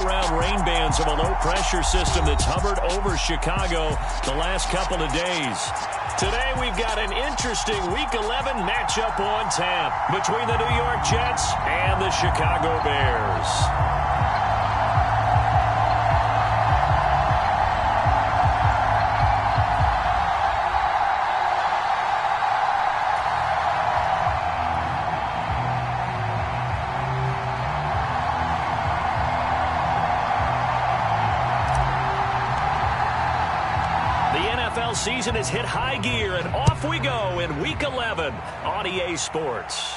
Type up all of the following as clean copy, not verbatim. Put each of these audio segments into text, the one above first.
Around rain bands of a low-pressure system that's hovered over Chicago the last couple of days. Today we've got an interesting Week 11 matchup on tap between the New York Jets and the Chicago Bears. Season has hit high gear, and off we go in Week 11 on EA Sports.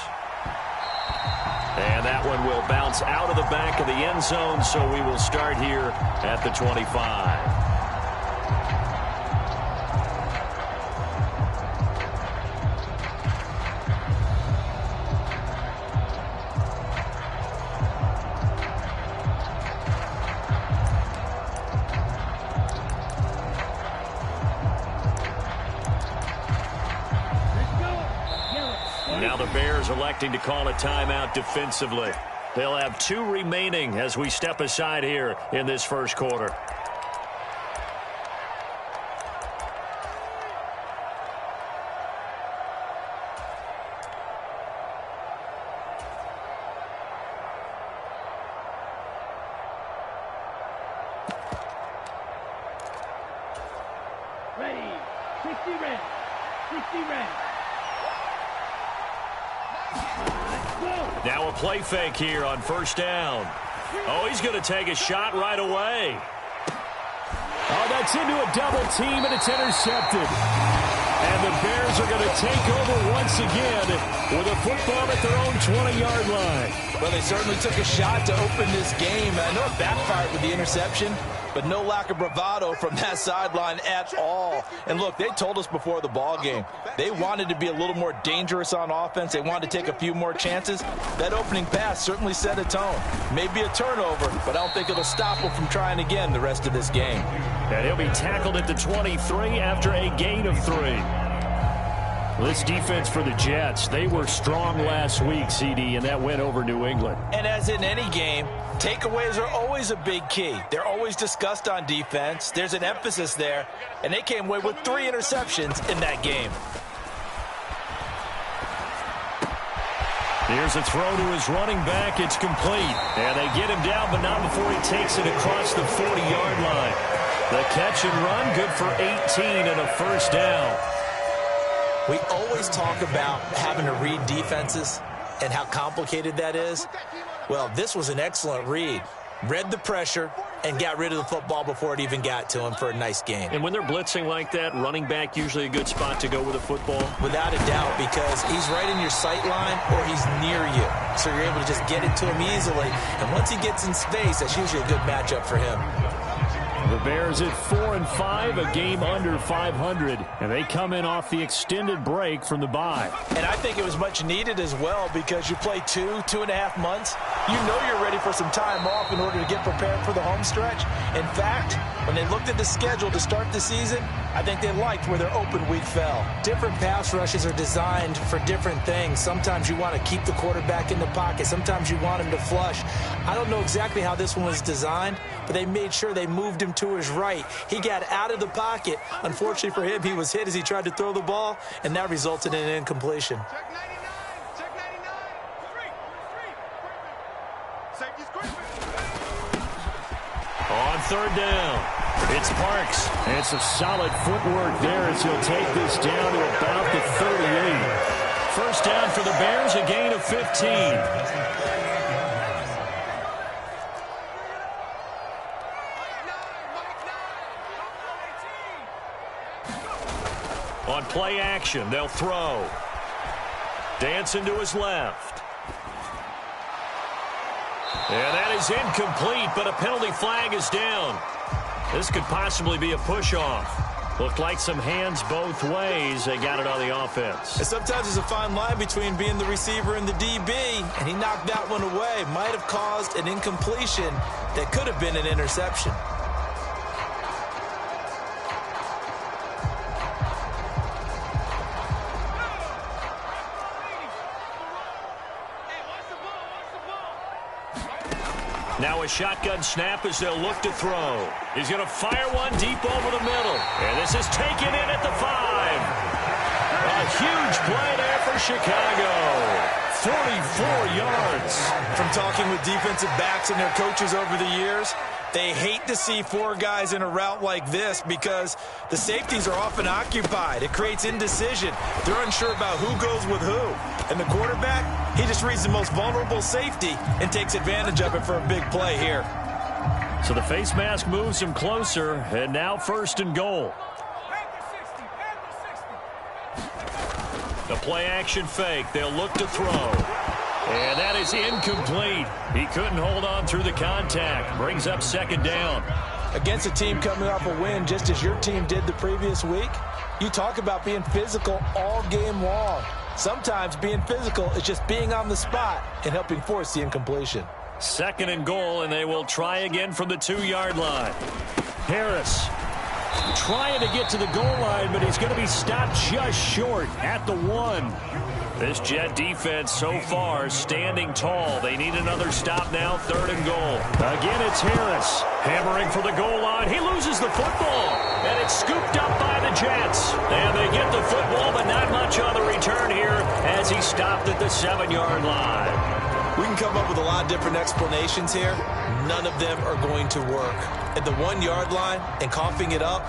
And that one will bounce out of the back of the end zone, so we will start here at the 25. Now the Bears electing to call a timeout defensively. They'll have 2 remaining as we step aside here in this first quarter. Ready. 60 red. 60 red. Now a play fake here on first down. Oh, he's going to take a shot right away. Oh, that's into a double team, and it's intercepted. And the Bears are going to take over once again with a football at their own 20-yard line. Well, they certainly took a shot to open this game. I know it backfired with the interception, but no lack of bravado from that sideline at all. And look, they told us before the ball game, they wanted to be a little more dangerous on offense. They wanted to take a few more chances. That opening pass certainly set a tone. Maybe a turnover, but I don't think it'll stop them from trying again the rest of this game. And he'll be tackled at the 23 after a gain of 3. This defense for the Jets, they were strong last week, CD, and that went over New England. And as in any game, takeaways are always a big key. They're always discussed on defense. There's an emphasis there, and they came away with 3 interceptions in that game. Here's a throw to his running back. It's complete. And they get him down, but not before he takes it across the 40-yard line. The catch and run, good for 18 and a first down. We always talk about having to read defenses and how complicated that is. Well, this was an excellent read. Read the pressure and got rid of the football before it even got to him for a nice gain. And when they're blitzing like that, running back usually a good spot to go with a football? Without a doubt, because he's right in your sight line or he's near you. So you're able to just get it to him easily. And once he gets in space, that's usually a good matchup for him. The Bears at 4-5, a game under 500, and they come in off the extended break from the bye. And I think it was much needed as well because you play 2.5 months. You know you're ready for some time off in order to get prepared for the home stretch. In fact, when they looked at the schedule to start the season, I think they liked where their open week fell. Different pass rushes are designed for different things. Sometimes you want to keep the quarterback in the pocket. Sometimes you want him to flush. I don't know exactly how this one was designed, but they made sure they moved him to his right. He got out of the pocket. Unfortunately for him, he was hit as he tried to throw the ball, and that resulted in an incompletion. On third down, it's Parks. And it's a solid footwork there as he'll take this down to about the 38. First down for the Bears, a gain of 15. On play action, they'll throw. Dancing to his left. And that is incomplete, but a penalty flag is down. This could possibly be a push-off. Looked like some hands both ways. They got it on the offense. And sometimes there's a fine line between being the receiver and the DB, and he knocked that one away. Might have caused an incompletion that could have been an interception. Now a shotgun snap as they'll look to throw. He's going to fire one deep over the middle. And this is taken in at the 5. A huge play there for Chicago. 44 yards. From talking with defensive backs and their coaches over the years, they hate to see 4 guys in a route like this because the safeties are often occupied. It creates indecision. They're unsure about who goes with who. And the quarterback, he just reads the most vulnerable safety and takes advantage of it for a big play here. So the face mask moves him closer, and now 1st and goal. The play-action fake. They'll look to throw. And that is incomplete. He couldn't hold on through the contact. Brings up 2nd down. Against a team coming off a win just as your team did the previous week, you talk about being physical all game long. Sometimes being physical is just being on the spot and helping force the incompletion. 2nd and goal, and they will try again from the 2-yard line. Harris trying to get to the goal line, but he's going to be stopped just short at the 1. This Jet defense so far standing tall. They need another stop now, 3rd and goal. Again, it's Harris hammering for the goal line. He loses the football, and it's scooped up by the Jets. And they get the football, but not much on the return here as he stopped at the 7-yard line. We can come up with a lot of different explanations here. None of them are going to work. At the 1-yard line and coughing it up,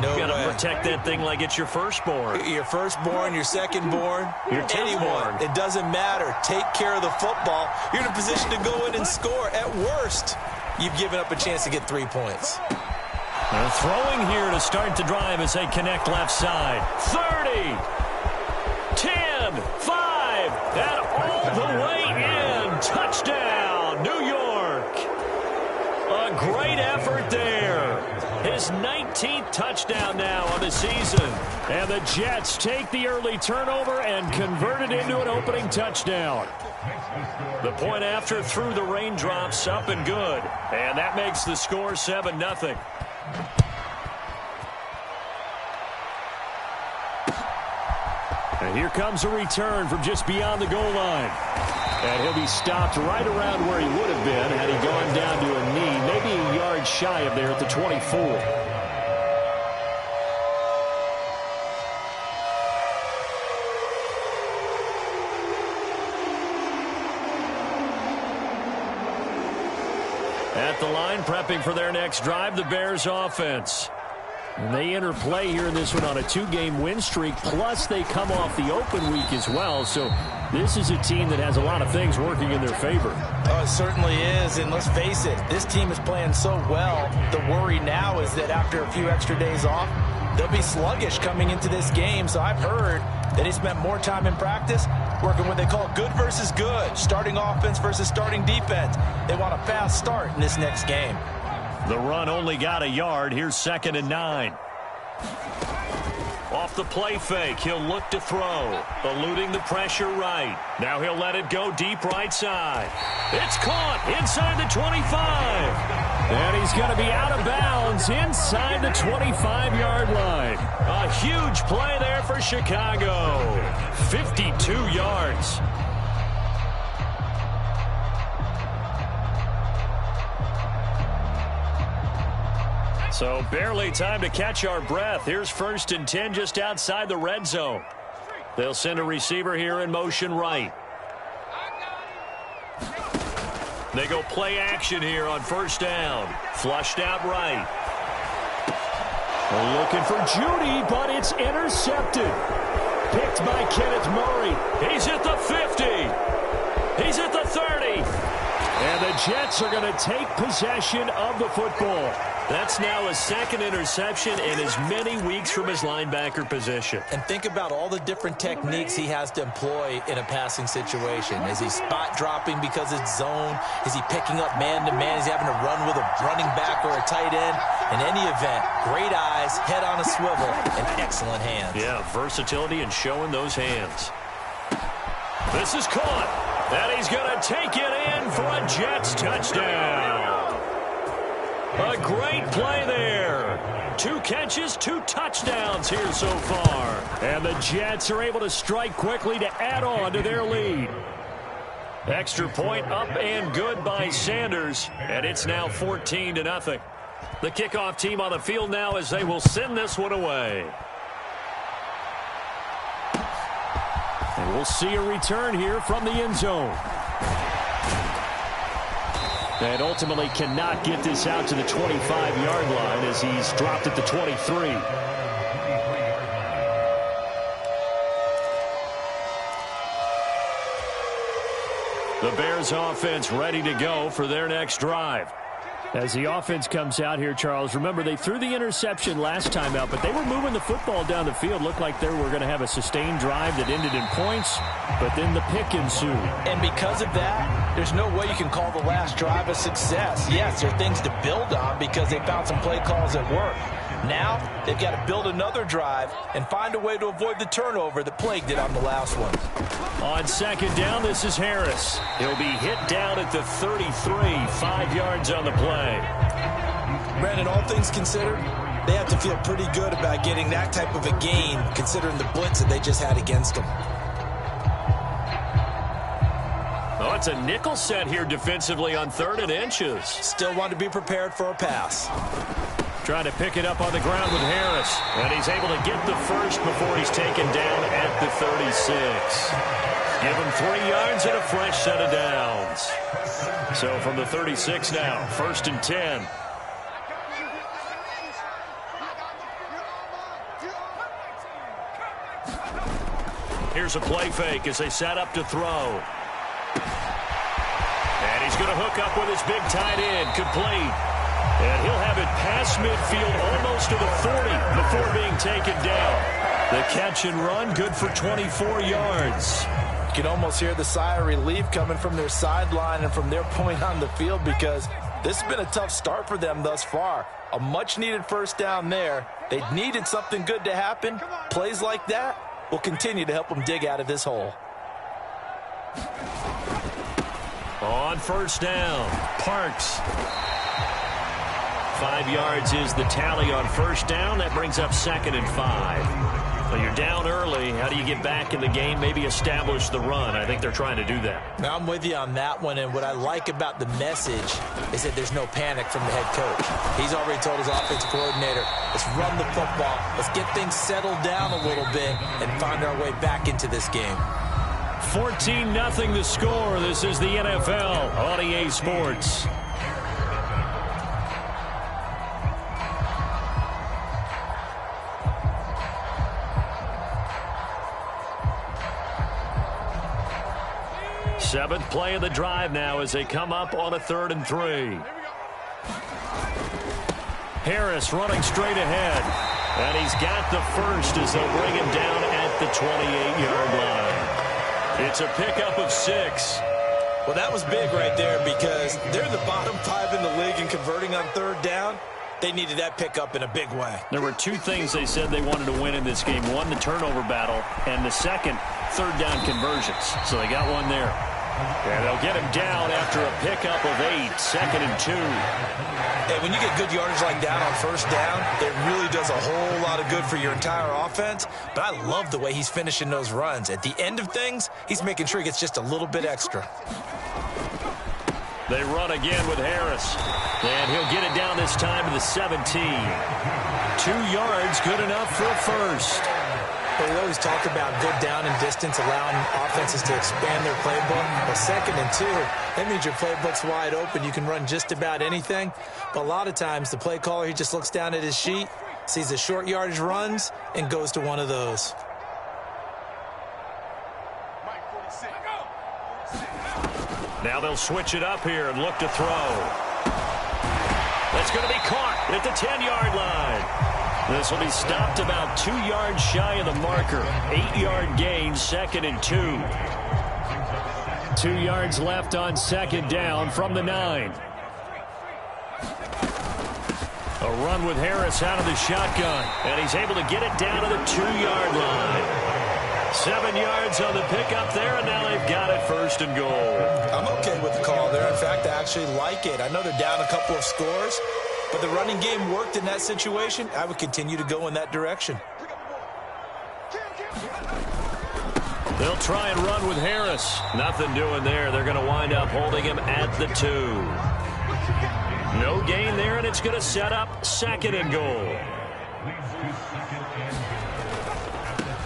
no way. You gotta protect that thing like it's your firstborn. Your firstborn, your secondborn, anyone. It doesn't matter. Take care of the football. You're in a position to go in and score. At worst, you've given up a chance to get 3 points. They're throwing here to start the drive as they connect left side. 30, 10, 5, and all the way in. Touchdown, New York. A great effort there. His 19th touchdown now on the season. And the Jets take the early turnover and convert it into an opening touchdown. The point after through the raindrops, up and good. And that makes the score 7-0. And here comes a return from just beyond the goal line. And he'll be stopped right around where he would have been had he gone down to a knee, maybe a yard shy of there at the 24. At the line, prepping for their next drive, the Bears offense. And they enter play here in this one on a 2-game win streak, plus they come off the open week as well. So this is a team that has a lot of things working in their favor. Oh, it certainly is, and let's face it, this team is playing so well. The worry now is that after a few extra days off, they'll be sluggish coming into this game. So I've heard that he spent more time in practice working what they call good versus good, starting offense versus starting defense. They want a fast start in this next game. The run only got a yard. Here's 2nd and 9. Off the play fake, he'll look to throw. Eluding the pressure right. Now he'll let it go deep right side. It's caught inside the 25. And he's going to be out of bounds inside the 25-yard line. A huge play there for Chicago. 52 yards. So barely time to catch our breath. Here's 1st and 10 just outside the red zone. They'll send a receiver here in motion right. They go play action here on 1st down. Flushed out right. They're looking for Judy, but it's intercepted. Picked by Kenneth Murray. He's at the 50. He's at the 30. And the Jets are going to take possession of the football. That's now his 2nd interception in as many weeks from his linebacker position. And think about all the different techniques he has to employ in a passing situation. Is he spot dropping because it's zone? Is he picking up man-to-man? Is he having to run with a running back or a tight end? In any event, great eyes, head on a swivel, and excellent hands. Yeah, versatility and showing those hands. This is caught. And he's going to take it in for a Jets touchdown. A great play there. 2 catches, 2 touchdowns here so far. And the Jets are able to strike quickly to add on to their lead. Extra point up and good by Sanders, and it's now 14-0. The kickoff team on the field now as they will send this one away. And we'll see a return here from the end zone. And ultimately cannot get this out to the 25-yard line as he's dropped at the 23. The Bears offense ready to go for their next drive. As the offense comes out here, Charles, remember they threw the interception last time out, but they were moving the football down the field. Looked like they were going to have a sustained drive that ended in points, but then the pick ensued. And because of that, there's no way you can call the last drive a success. Yes, there are things to build on because they found some play calls that work. Now, they've got to build another drive and find a way to avoid the turnover that plagued it on the last one. On second down, this is Harris. He'll be hit down at the 33, 5 yards on the play. Brandon, all things considered, they have to feel pretty good about getting that type of a gain considering the blitz that they just had against them. Oh, it's a nickel set here defensively on 3rd and inches. Still want to be prepared for a pass. Trying to pick it up on the ground with Harris. And he's able to get the first before he's taken down at the 36. Give him 3 yards and a fresh set of downs. So from the 36 now, 1st and 10. Here's a play fake as they set up to throw. And he's going to hook up with his big tight end, complete. And he'll have it past midfield almost to the 40 before being taken down. The catch and run, good for 24 yards. You can almost hear the sigh of relief coming from their sideline and from their point on the field because this has been a tough start for them thus far. A much-needed first down there. They needed something good to happen. Plays like that will continue to help them dig out of this hole. On first down, Parks. 5 yards is the tally on first down. That brings up 2nd and 5. Well, you're down early. How do you get back in the game? Maybe establish the run. I think they're trying to do that. Now, I'm with you on that one, and what I like about the message is that there's no panic from the head coach. He's already told his offensive coordinator, let's run the football. Let's get things settled down a little bit and find our way back into this game. 14-0 the score. This is the NFL on EA Sports. Seventh play of the drive now as they come up on a 3rd and 3. Harris running straight ahead. And he's got the first as they'll bring him down at the 28-yard line. It's a pickup of 6. Well, that was big right there because they're in the bottom 5 in the league in converting on 3rd down. They needed that pickup in a big way. There were 2 things they said they wanted to win in this game. One, the turnover battle, and the second, 3rd down conversions. So they got one there. And they'll get him down after a pickup of 8, 2nd and 2. Hey, when you get good yardage like that on first down, it really does a whole lot of good for your entire offense. But I love the way he's finishing those runs. At the end of things, he's making sure he gets just a little bit extra. They run again with Harris. And he'll get it down this time to the 17. 2 yards, good enough for a first. Well, we always talk about good down and distance, allowing offenses to expand their playbook. Well, 2nd and 2, that means your playbook's wide open. You can run just about anything. But a lot of times, the play caller, he just looks down at his sheet, sees the short yardage runs, and goes to one of those. Now they'll switch it up here and look to throw. That's going to be caught at the 10-yard line. This will be stopped about 2 yards shy of the marker. 8-yard gain, 2nd and 2. 2 yards left on 2nd down from the 9. A run with Harris out of the shotgun. And he's able to get it down to the 2-yard line. 7 yards on the pickup there, and now they've got it 1st and goal. I'm okay with the call there. In fact, I actually like it. I know they're down a couple of scores, but the running game worked in that situation. I would continue to go in that direction. They'll try and run with Harris. Nothing doing there. They're going to wind up holding him at the 2. No gain there, and it's going to set up 2nd and goal.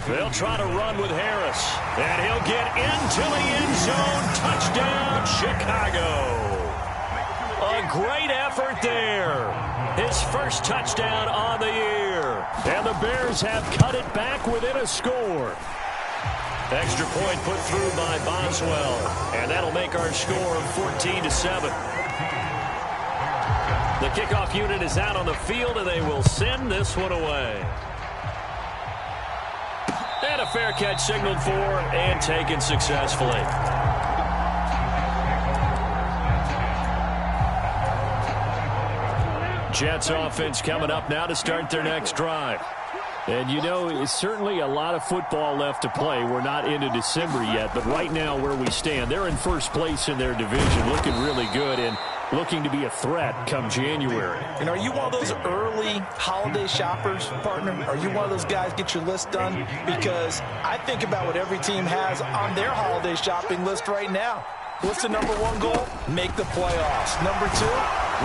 They'll try to run with Harris. And he'll get into the end zone. Touchdown, Chicago. A great effort there. His first touchdown on the year. And the Bears have cut it back within a score. Extra point put through by Boswell. And that'll make our score 14-7. The kickoff unit is out on the field, and they will send this one away. And a fair catch signaled for and taken successfully. Jets offense coming up now to start their next drive. And, you know, it's certainly a lot of football left to play. We're not into December yet, but right now where we stand, they're in first place in their division, looking really good and looking to be a threat come January. And are you one of those early holiday shoppers, partner? Are you one of those guys get your list done? Because I think about what every team has on their holiday shopping list right now. What's the number 1 goal? Make the playoffs. Number 2,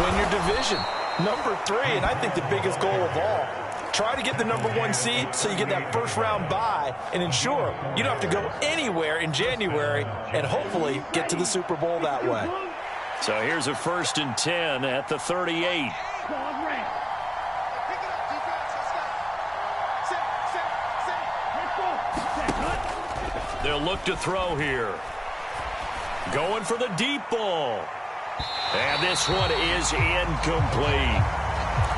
win your division. Number 3, and I think the biggest goal of all, try to get the number 1 seed so you get that first-round bye and ensure you don't have to go anywhere in January and hopefully get to the Super Bowl that way. So here's a 1st and 10 at the 38. They'll look to throw here. Going for the deep ball. And this one is incomplete.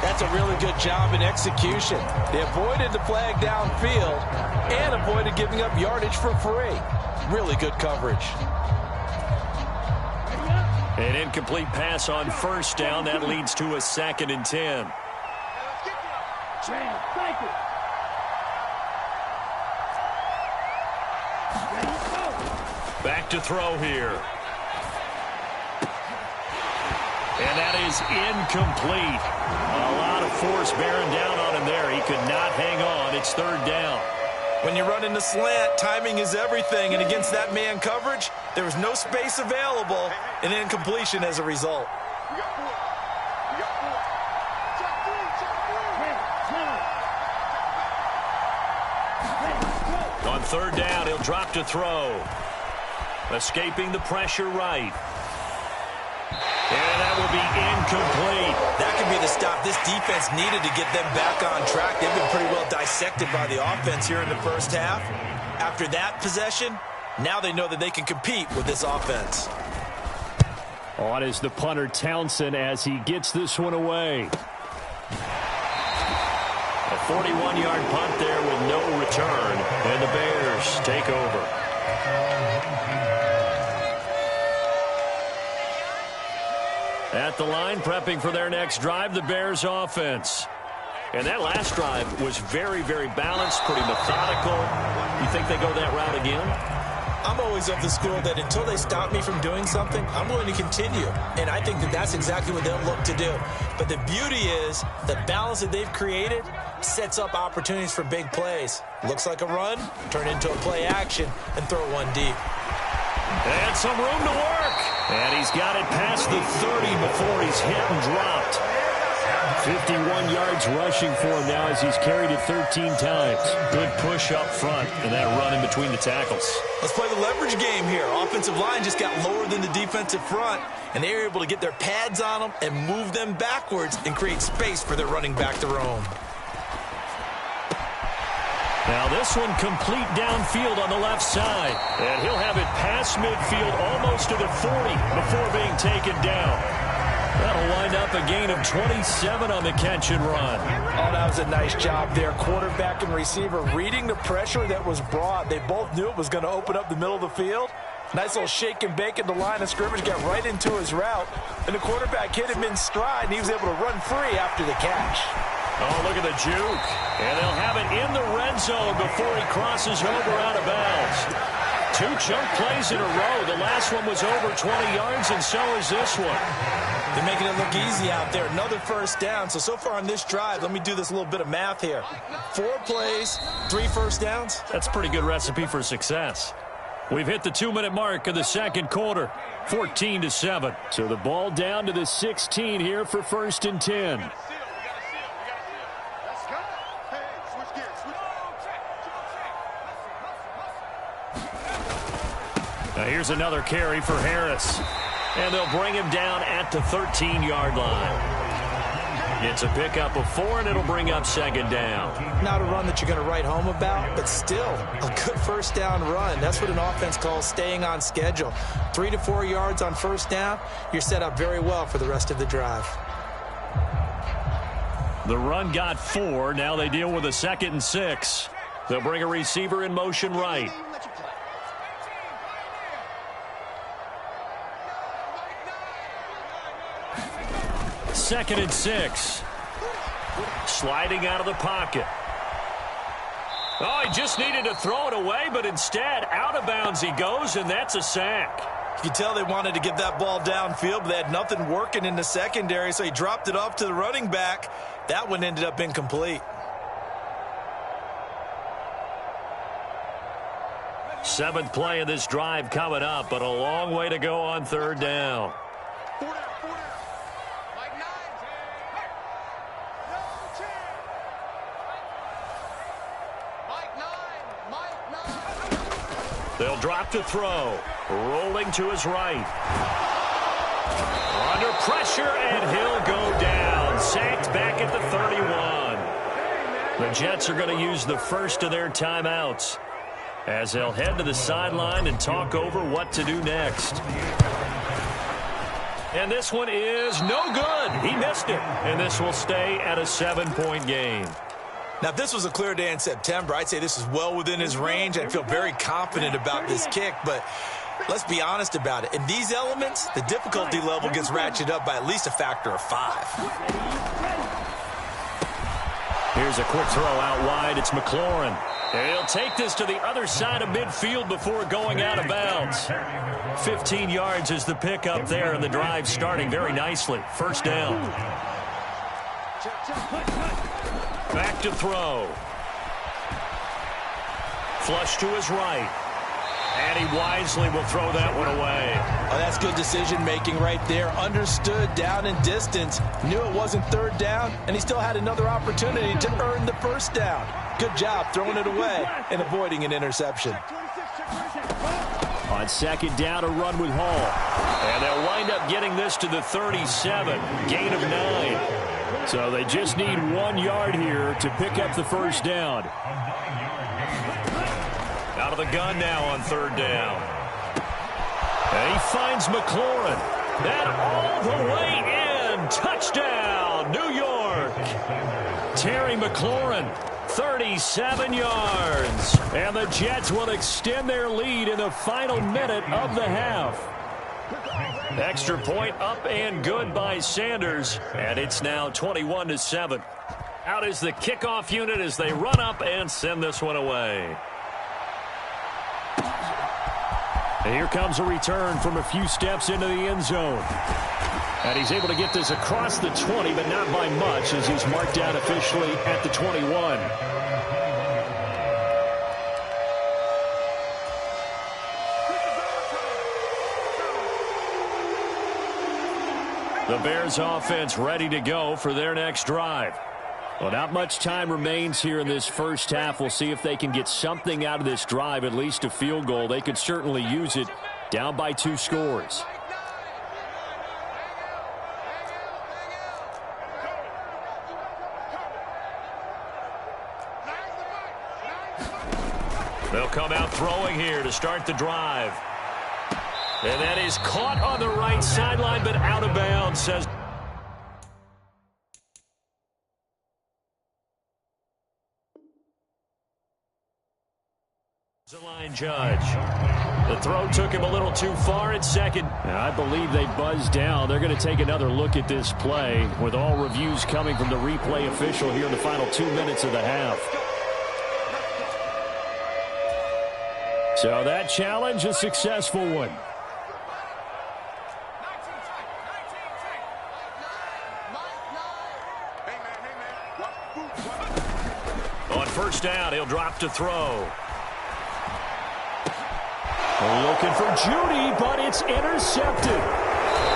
That's a really good job in execution. They avoided the flag downfield and avoided giving up yardage for free. Really good coverage. An incomplete pass on 1st down. That leads to a 2nd and 10. Back to throw here. And that is incomplete. A lot of force bearing down on him there. He could not hang on. It's 3rd down. When you run in the slant, timing is everything. And against that man coverage, there was no space available. An incompletion as a result. On 3rd down, he'll drop to throw. Escaping the pressure right. And that will be incomplete. That could be the stop this defense needed to get them back on track. They've been pretty well dissected by the offense here in the first half. After that possession, now they know that they can compete with this offense. On is the punter Townsend as he gets this one away. A 41-yard punt there with no return. And the Bears take over. At the line, prepping for their next drive, the Bears offense. And that last drive was very, very balanced, pretty methodical. You think they go that route again? I'm always of the school that until they stop me from doing something, I'm going to continue. And I think that that's exactly what they'll look to do. But the beauty is the balance that they've created sets up opportunities for big plays. Looks like a run, turn into a play action, and throw one deep. And some room to work. And he's got it past the 30 before he's hit and dropped. 51 yards rushing for him now as he's carried it 13 times. Good push up front and that run in between the tackles. Let's play the leverage game here. Offensive line just got lower than the defensive front, and they were able to get their pads on them and move them backwards and create space for their running back to roam. Now this one complete downfield on the left side. And he'll have it past midfield almost to the 40 before being taken down. That'll wind up a gain of 27 on the catch and run. Oh, that was a nice job there. Quarterback and receiver reading the pressure that was brought. They both knew it was going to open up the middle of the field. Nice little shake and bake at the line of scrimmage, got right into his route. And the quarterback hit him in stride, and he was able to run free after the catch. Oh, look at the juke. And they'll have it in the red zone before he crosses over out of bounds. 2 chunk plays in a row. The last one was over 20 yards, and so is this one. They're making it look easy out there. Another first down. So far on this drive, let me do this little bit of math here. 4 plays, 3 first downs. That's a pretty good recipe for success. We've hit the 2-minute mark of the second quarter, 14-7. So the ball down to the 16 here for 1st and 10. Now here's another carry for Harris. And they'll bring him down at the 13-yard line. It's a pickup of 4, and it'll bring up 2nd down. Not a run that you're going to write home about, but still a good first down run. That's what an offense calls staying on schedule. 3 to 4 yards on first down, you're set up very well for the rest of the drive. The run got 4. Now they deal with a 2nd and 6. They'll bring a receiver in motion right. Second and 6. Sliding out of the pocket. Oh, he just needed to throw it away, but instead, out of bounds he goes, and that's a sack. You can tell they wanted to get that ball downfield, but they had nothing working in the secondary, so he dropped it off to the running back. That one ended up incomplete. 7th play of this drive coming up, but a long way to go on 3rd down. They'll drop to throw. Rolling to his right. Under pressure, and he'll go down. Sacked back at the 31. The Jets are going to use the first of their timeouts as they'll head to the sideline and talk over what to do next. And this one is no good. He missed it. And this will stay at a 7-point game. Now, if this was a clear day in September, I'd say this is well within his range. I'd feel very confident about this kick, but let's be honest about it. In these elements, the difficulty level gets ratcheted up by at least a factor of 5. Here's a quick throw out wide. It's McLaurin. And he'll take this to the other side of midfield before going out of bounds. 15 yards is the pickup there, and the drive starting very nicely. First down. Back to throw. Flush to his right. And he wisely will throw that one away. Oh, that's good decision-making right there. Understood down and distance. Knew it wasn't 3rd down, and he still had another opportunity to earn the first down. Good job throwing it away and avoiding an interception. On 2nd down, a run with Hall. And they'll wind up getting this to the 37. Gain of 9. So they just need 1 yard here to pick up the first down. Out of the gun now on 3rd down. And he finds McLaurin. That all the way in. Touchdown, New York. Terry McLaurin, 37 yards. And the Jets will extend their lead in the final minute of the half. Extra point up and good by Sanders. And it's now 21-7. Out is the kickoff unit as they run up and send this one away. And here comes a return from a few steps into the end zone. And he's able to get this across the 20, but not by much, as he's marked down officially at the 21. The Bears offense ready to go for their next drive. Well, not much time remains here in this first half. We'll see if they can get something out of this drive, at least a field goal. They could certainly use it, down by 2 scores. They'll come out throwing here to start the drive. And that is caught on the right sideline, but out of bounds, says the line judge. The throw took him a little too far at 2nd. I believe they buzzed down. They're going to take another look at this play, with all reviews coming from the replay official here in the final 2 minutes of the half. So that challenge, a successful one. first down, he'll drop to throw. Looking for Judy, but it's intercepted.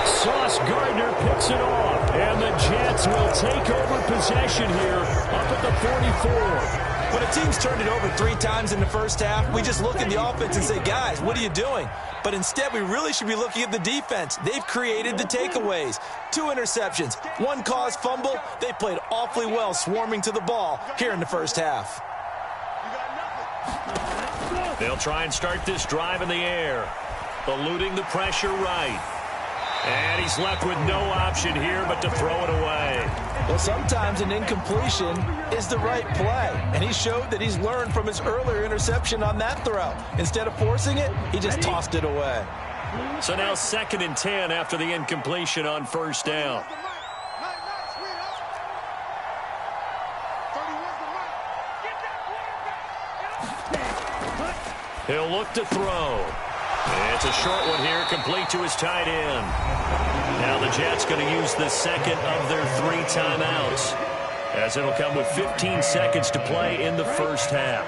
Sauce Gardner picks it off, and the Jets will take over possession here up at the 44. When a team's turned it over 3 times in the first half, we just look at the offense and say, guys, what are you doing? But instead, we really should be looking at the defense. They've created the takeaways. 2 interceptions, 1 caused fumble. They played awfully well swarming to the ball here in the first half. They'll try and start this drive in the air, eluding the pressure right. And he's left with no option here but to throw it away. Well, sometimes an incompletion is the right play, and he showed that he's learned from his earlier interception on that throw. Instead of forcing it, he just tossed it away. So now 2nd and 10 after the incompletion on first down. He'll look to throw. It's a short one here, complete to his tight end. Now the Jets going to use the second of their 3 timeouts, as it'll come with 15 seconds to play in the first half.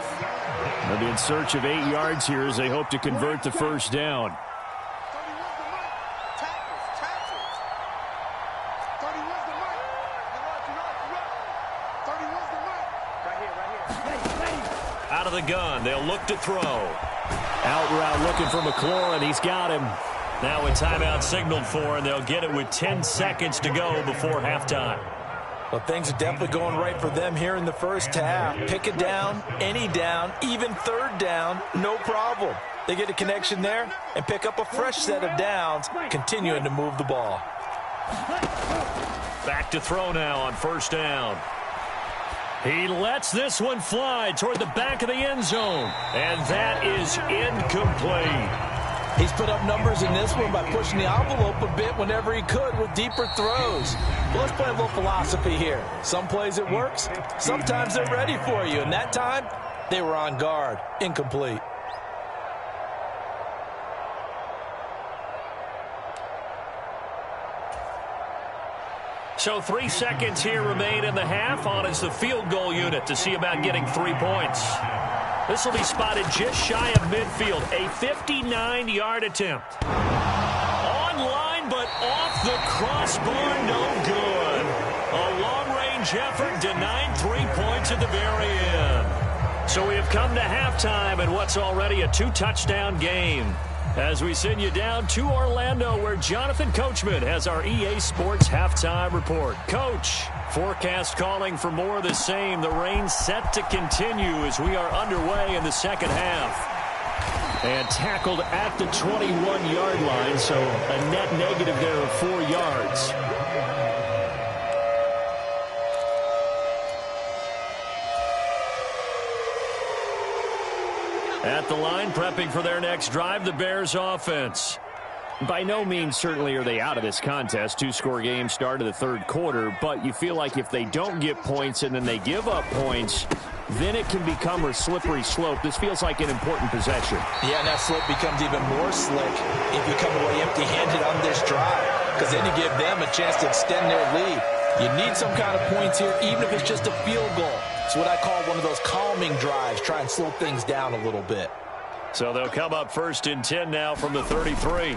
They'll be in search of 8 yards here as they hope to convert the first down. Out of the gun, they'll look to throw. Out route looking for McLaurin. He's got him. Now a timeout signaled for, and they'll get it with 10 seconds to go before halftime. Well, things are definitely going right for them here in the first half. Pick it down, any down, even 3rd down, no problem. They get a connection there and pick up a fresh set of downs, continuing to move the ball. Back to throw now on first down. He lets this one fly toward the back of the end zone, and that is incomplete. He's put up numbers in this one by pushing the envelope a bit whenever he could with deeper throws. But let's play a little philosophy here. Some plays it works, sometimes they're ready for you, and that time they were on guard. Incomplete. So 3 seconds here remain in the half. On is the field goal unit to see about getting 3 points. This will be spotted just shy of midfield. A 59-yard attempt. On line, but off the crossbar, no good. A long-range effort denying 3 points at the very end. So we have come to halftime in what's already a 2-touchdown game, as we send you down to Orlando, where Jonathan Coachman has our EA Sports halftime report. Coach, forecast calling for more of the same. The rain set to continue as we are underway in the second half. And tackled at the 21-yard line, so a net negative there of 4 yards. At the line, prepping for their next drive, the Bears offense. By no means certainly are they out of this contest. 2-score game start of the 3rd quarter, but you feel like if they don't get points and then they give up points, then it can become a slippery slope. This feels like an important possession. Yeah, and that slope becomes even more slick if you come away empty-handed on this drive, because then you give them a chance to extend their lead. You need some kind of points here, even if it's just a field goal. It's what I call one of those calming drives. Try and slow things down a little bit. So they'll come up 1st and 10 now from the 33.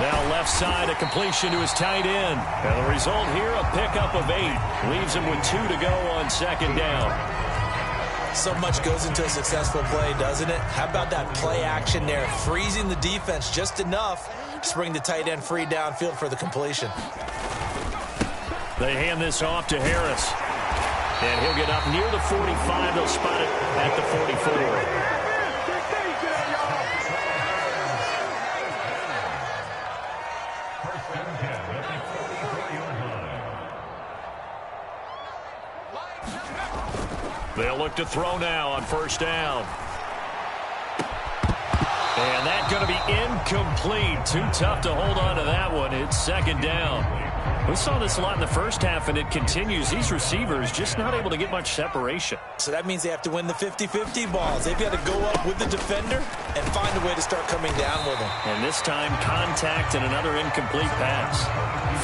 Now left side, a completion to his tight end. And the result here, a pickup of 8. Leaves him with 2 to go on 2nd down. So much goes into a successful play, doesn't it? How about that play action there? Freezing the defense just enough to bring the tight end free downfield for the completion. They hand this off to Harris. And he'll get up near the 45. They'll spot it at the 44. They'll look to throw now on 1st down. And that's going to be incomplete. Too tough to hold on to that one. It's 2nd down. We saw this a lot in the first half, and it continues. These receivers just not able to get much separation. So that means they have to win the 50-50 balls. They've got to go up with the defender and find a way to start coming down with them. And this time, contact and another incomplete pass.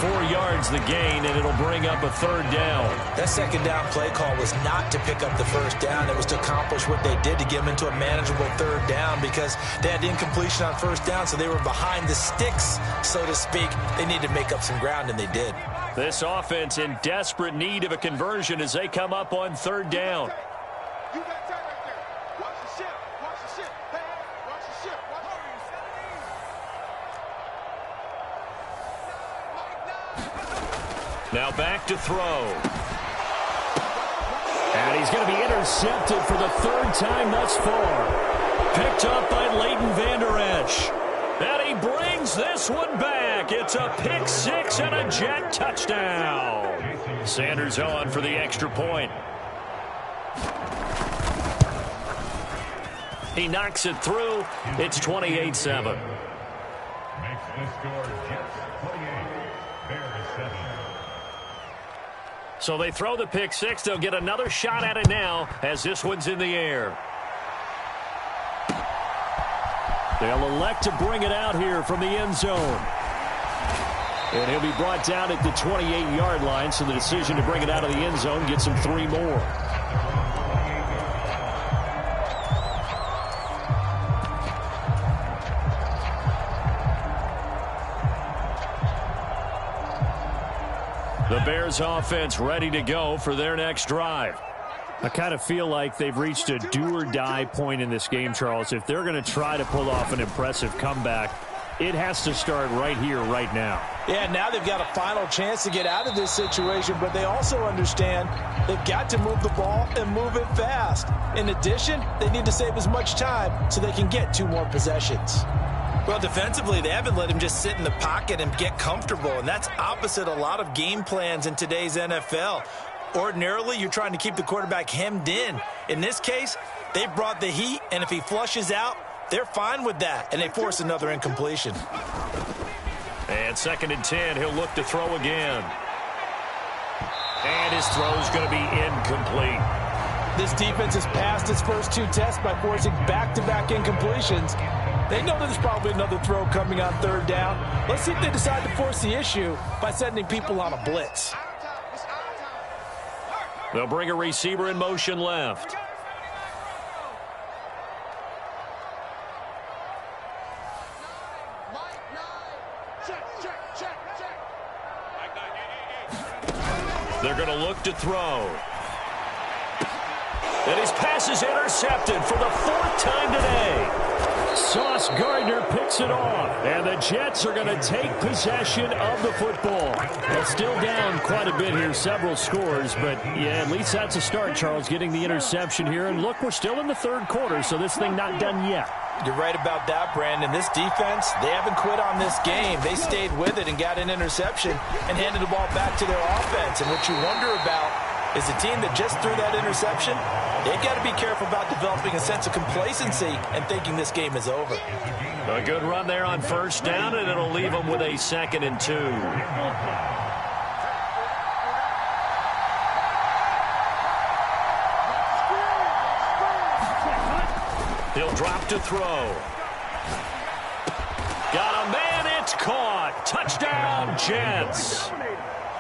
4 yards the gain, and it'll bring up a third down. That second down play call was not to pick up the first down. It was to accomplish what they did to get them into a manageable third down because they had incompletion on first down, so they were behind the sticks, so to speak. They needed to make up some ground, and they did. This offense in desperate need of a conversion as they come up on third down. You got time right there. Watch the ship. Watch the ship. Hey, watch the ship. Watch Now back to throw. And he's going to be intercepted for the third time thus far. Picked up by Leighton Vander Esch. And he brings this one back. It's a pick six and a Jet touchdown. Sanders on for the extra point. He knocks it through. It's 28-7. Makes the score Jets 28, Bears 7. So they throw the pick six. They'll get another shot at it now as this one's in the air. They'll elect to bring it out here from the end zone. And he'll be brought down at the 28-yard line, so the decision to bring it out of the end zone gets him 3 more. The Bears offense ready to go for their next drive. I kind of feel like they've reached a do-or-die point in this game, Charles. If they're going to try to pull off an impressive comeback, it has to start right here, right now. Yeah, now they've got a final chance to get out of this situation, but they also understand they've got to move the ball and move it fast. In addition, they need to save as much time so they can get 2 more possessions. Well, defensively, they haven't let him just sit in the pocket and get comfortable, and that's opposite a lot of game plans in today's NFL. Ordinarily, you're trying to keep the quarterback hemmed in. In this case, they brought the heat, and if he flushes out, they're fine with that, and they force another incompletion. And 2nd and 10, he'll look to throw again. And his throw's going to be incomplete. This defense has passed its first 2 tests by forcing back-to-back incompletions. They know there's probably another throw coming on 3rd down. Let's see if they decide to force the issue by sending people on a blitz. They'll bring a receiver in motion left. They're going to look to throw. And his pass is intercepted for the 4th time today. Sauce Gardner picks it off, and the Jets are going to take possession of the football. They're still down quite a bit here, several scores, but yeah, at least that's a start, Charles, getting the interception here. And look, we're still in the 3rd quarter, so this thing not done yet. You're right about that, Brandon. This defense, they haven't quit on this game. They stayed with it and got an interception and handed the ball back to their offense. And what you wonder about is the team that just threw that interception, they've got to be careful about developing a sense of complacency and thinking this game is over. A good run there on 1st down, and it'll leave them with a 2nd and 2. He'll drop to throw. Got a man, it's caught. Touchdown, Jets.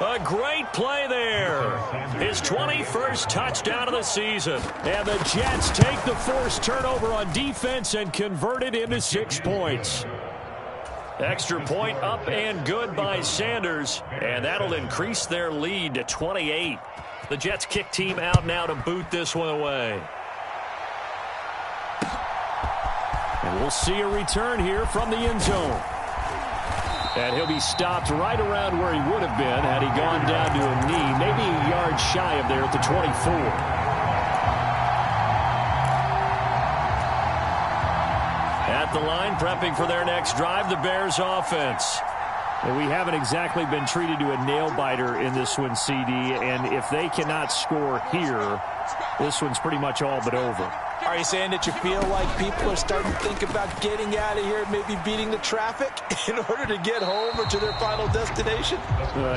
A great play there. His 21st touchdown of the season. And the Jets take the forced turnover on defense and convert it into 6 points. Extra point up and good by Sanders, and that'll increase their lead to 28. The Jets kick team out now to boot this one away. And we'll see a return here from the end zone. And he'll be stopped right around where he would have been had he gone down to a knee, maybe a yard shy of there at the 24. At the line, prepping for their next drive, the Bears offense. And we haven't exactly been treated to a nail-biter in this one, CD, and if they cannot score here, this one's pretty much all but over. Are you saying that you feel like people are starting to think about getting out of here, maybe beating the traffic in order to get home or to their final destination?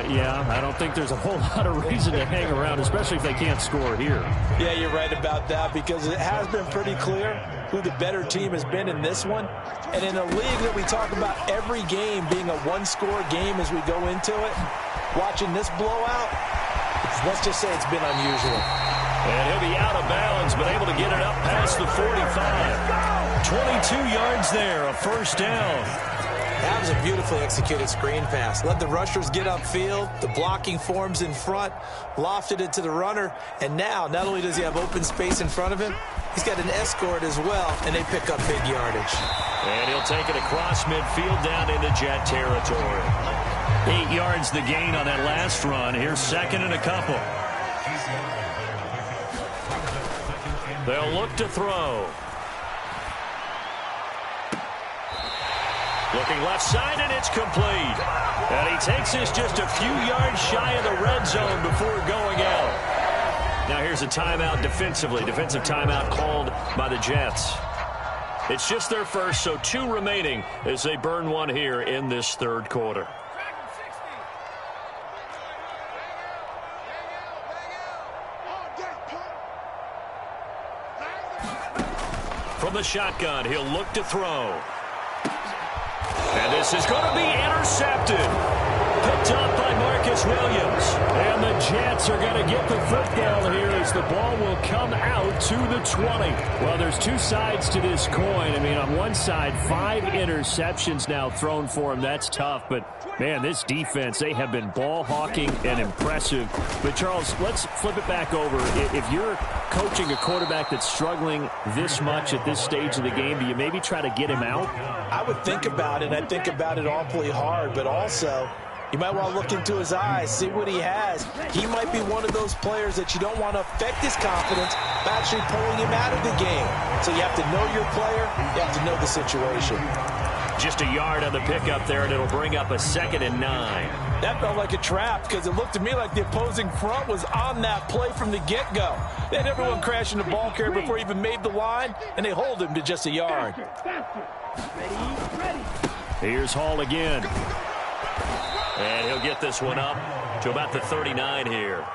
Yeah, I don't think there's a whole lot of reason to hang around, especially if they can't score here. Yeah, you're right about that, because it has been pretty clear who the better team has been in this one. And in a league that we talk about every game being a one-score game as we go into it, watching this blowout, let's just say it's been unusual. And he'll be out of bounds, but able to get it up past the 45. 22 yards there, a first down. That was a beautifully executed screen pass. Let the rushers get upfield. The blocking forms in front, lofted it to the runner. And now, not only does he have open space in front of him, he's got an escort as well, and they pick up big yardage. And he'll take it across midfield down into Jet territory. 8 yards the gain on that last run. Here's second and a couple. They'll look to throw. Looking left side, and it's complete. And he takes this just a few yards shy of the red zone before going out. Now here's a timeout defensively. Defensive timeout called by the Jets. It's just their first, so 2 remaining as they burn one here in this third quarter. From the shotgun, he'll look to throw. And this is going to be intercepted. Picked up by Marcus Williams. And the Jets are going to get the football here as the ball will come out to the 20. Well, there's 2 sides to this coin. I mean, on one side, 5 interceptions now thrown for him. That's tough. But, man, this defense, they have been ball hawking and impressive. But, Charles, let's flip it back over. If you're coaching a quarterback that's struggling this much at this stage of the game, do you maybe try to get him out? I would think about it. I think about it awfully hard, but also you might want to look into his eyes, see what he has. He might be one of those players that you don't want to affect his confidence by actually pulling him out of the game. So you have to know your player. You have to know the situation. Just a yard on the pickup there, and it'll bring up a 2nd and 9. That felt like a trap because it looked to me like the opposing front was on that play from the get-go. They had everyone crashing the ball carrier before he even made the line, and they hold him to just a yard. Here's Hall again. And he'll get this one up to about the 39 here.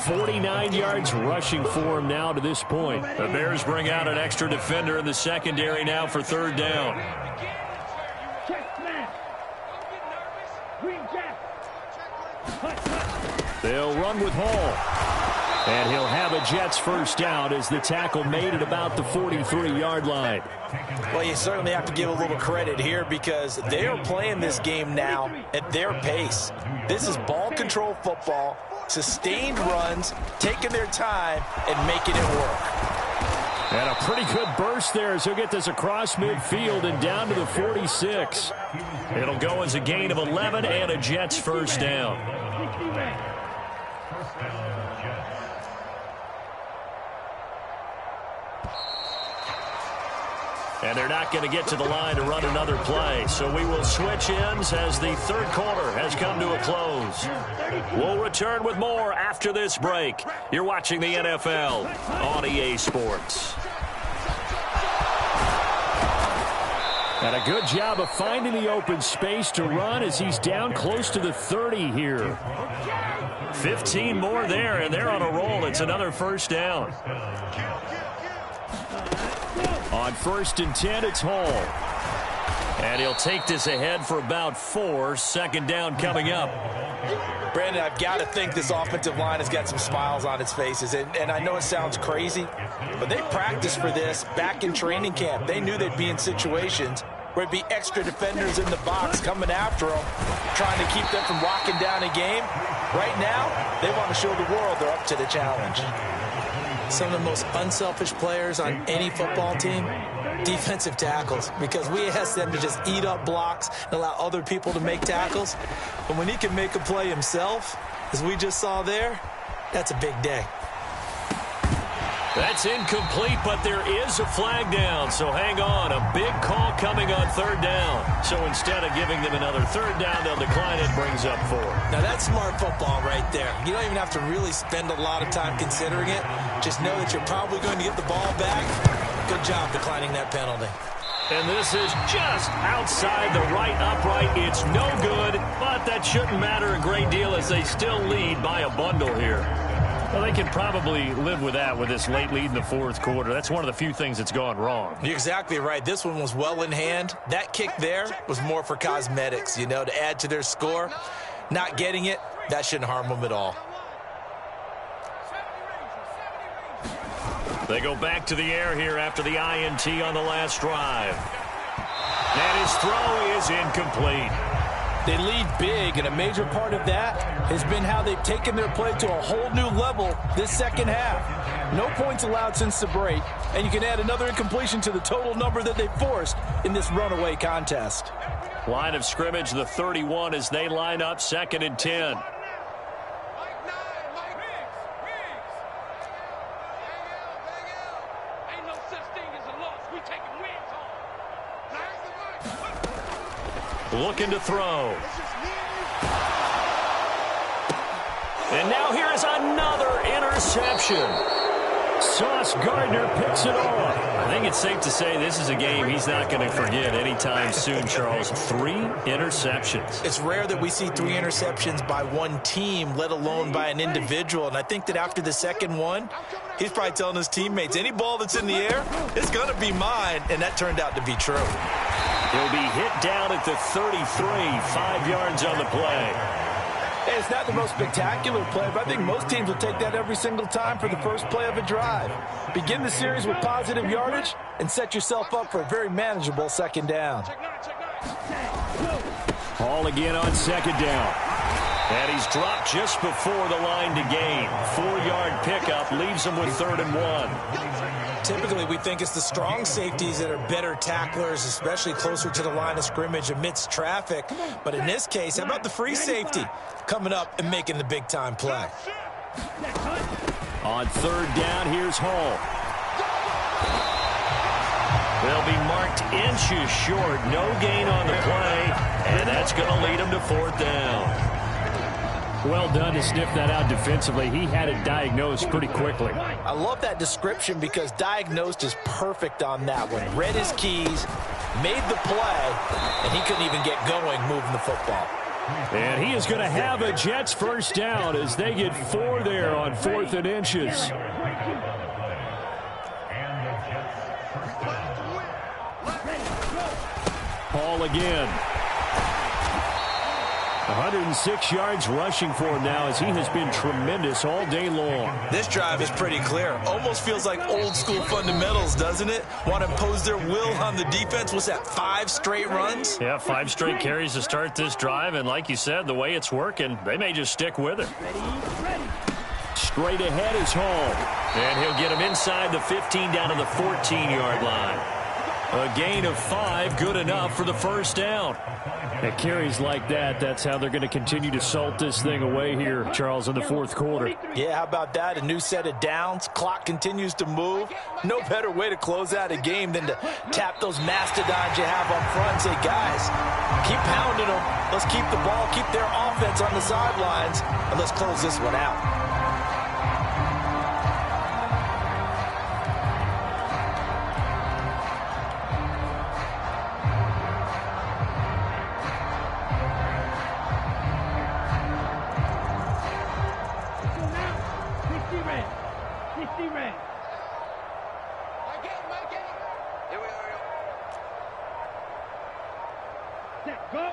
49 yards rushing for him now to this point. The Bears bring out an extra defender in the secondary now for 3rd down. They'll run with Hall. And he'll have a Jets first down as the tackle made at about the 43-yard line. Well, you certainly have to give a little credit here because they are playing this game now at their pace. This is ball control football, sustained runs, taking their time, and making it work. And a pretty good burst there as he'll get this across midfield and down to the 46. It'll go as a gain of 11 and a Jets first down. And they're not going to get to the line to run another play. So we will switch ends as the third quarter has come to a close. We'll return with more after this break. You're watching the NFL on EA Sports. And a good job of finding the open space to run as he's down close to the 30 here. 15 more there, and they're on a roll. It's another first down. On 1st and 10, it's Hall. And he'll take this ahead for about 4. 2nd down coming up. Brandon, I've got to think this offensive line has got some smiles on its faces. And I know it sounds crazy, but they practiced for this back in training camp. They knew they'd be in situations where it'd be extra defenders in the box coming after them, trying to keep them from locking down a game. Right now, they want to show the world they're up to the challenge. Some of the most unselfish players on any football team, defensive tackles, because we ask them to just eat up blocks and allow other people to make tackles. But when he can make a play himself, as we just saw there, that's a big day. That's incomplete, but there is a flag down, so hang on. A big call coming on third down. So instead of giving them another third down, they'll decline it, brings up 4. Now, that's smart football right there. You don't even have to really spend a lot of time considering it. Just know that you're probably going to get the ball back. Good job declining that penalty. And this is just outside the right upright. It's no good, but that shouldn't matter a great deal as they still lead by a bundle here. Well, they can probably live with that with this late lead in the fourth quarter. That's one of the few things that's gone wrong. You're exactly right. This one was well in hand. That kick there was more for cosmetics, you know, to add to their score. Not getting it, that shouldn't harm them at all. They go back to the air here after the INT on the last drive. And his throw is incomplete. They lead big, and a major part of that has been how they've taken their play to a whole new level this second half. No points allowed since the break, and you can add another incompletion to the total number that they forced in this runaway contest. Line of scrimmage, the 31 as they line up, 2nd and 10. Looking to throw. And now here is another interception. Sauce Gardner picks it off. I think it's safe to say this is a game he's not going to forget anytime soon, Charles. 3 interceptions. It's rare that we see 3 interceptions by one team, let alone by an individual. And I think that after the second one, he's probably telling his teammates, any ball that's in the air, it's going to be mine. And that turned out to be true. He'll be hit down at the 33, 5 yards on the play. Hey, it's not the most spectacular play, but I think most teams will take that every single time for the first play of a drive. Begin the series with positive yardage and set yourself up for a very manageable second down. Ball again on 2nd down. And he's dropped just before the line to gain. 4-yard pickup leaves him with 3rd and 1. Typically, we think it's the strong safeties that are better tacklers, especially closer to the line of scrimmage amidst traffic. But in this case, how about the free safety coming up and making the big-time play? On 3rd down, here's Hall. They'll be marked inches short. No gain on the play, and that's going to lead them to 4th down. Well done to sniff that out defensively. He had it diagnosed pretty quickly. I love that description because diagnosed is perfect on that one. Read his keys, made the play, and he couldn't even get going moving the football. And he is going to have a Jets first down as they get 4 there on 4th and inches. Hall again. 106 yards rushing for him now as he has been tremendous all day long. This drive is pretty clear. Almost feels like old school fundamentals, doesn't it? Want to impose their will on the defense. Was that 5 straight runs? Yeah, 5 straight carries to start this drive. And like you said, the way it's working, they may just stick with it. Straight ahead is Hall. And he'll get him inside the 15 down to the 14-yard line. A gain of 5, good enough for the first down. At carries like that, that's how they're going to continue to salt this thing away here, Charles, in the fourth quarter. Yeah, how about that? A new set of downs. Clock continues to move. No better way to close out a game than to tap those mastodons you have on front and say, guys, keep pounding them. Let's keep the ball, keep their offense on the sidelines, and let's close this one out.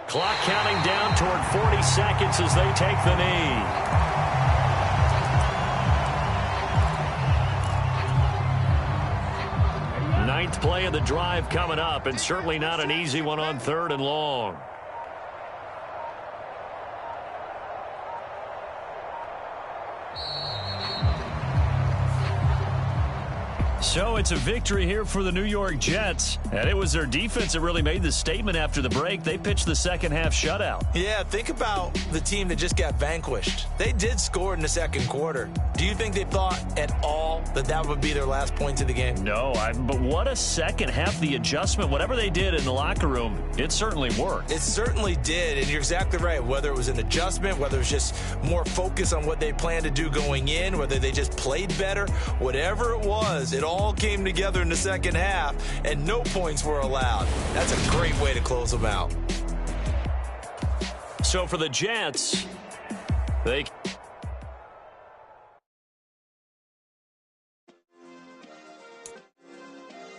Clock counting down toward 40 seconds as they take the knee. Ninth play of the drive coming up, and certainly not an easy one on 3rd and long. So it's a victory here for the New York Jets. And it was their defense that really made the statement after the break. They pitched the second half shutout. Yeah, think about the team that just got vanquished. They did score in the second quarter. Do you think they thought at all that that would be their last points of the game? No, but what a second half. The adjustment, whatever they did in the locker room, it certainly worked. It certainly did, and you're exactly right. Whether it was an adjustment, whether it was just more focus on what they planned to do going in, whether they just played better, whatever it was, it all came together in the second half, and no points were allowed. That's a great way to close them out. So for the Jets, they...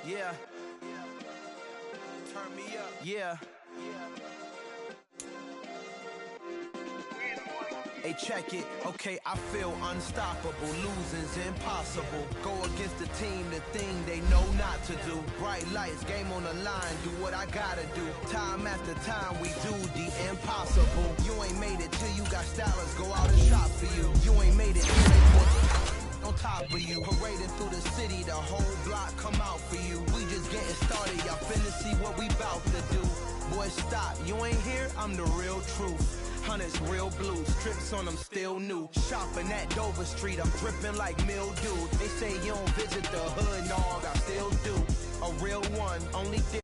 Yeah. Turn me up. Yeah. Hey, check it. Okay, I feel unstoppable. Losing's impossible. Go against the team, the thing they know not to do. Bright lights, game on the line. Do what I gotta do. Time after time, we do the impossible. You ain't made it till you got stylers. Go out and shop for you. You ain't made it till they put on top of you. Parading through the city, the whole block come out for you. We just getting started. Y'all finna see what we bout to do. Boy, stop. You ain't here? I'm the real truth. Hunters, real blue, strips on them still new. Shopping at Dover Street, I'm dripping like mildew. They say you don't visit the hood, no, I still do. A real one, only difference.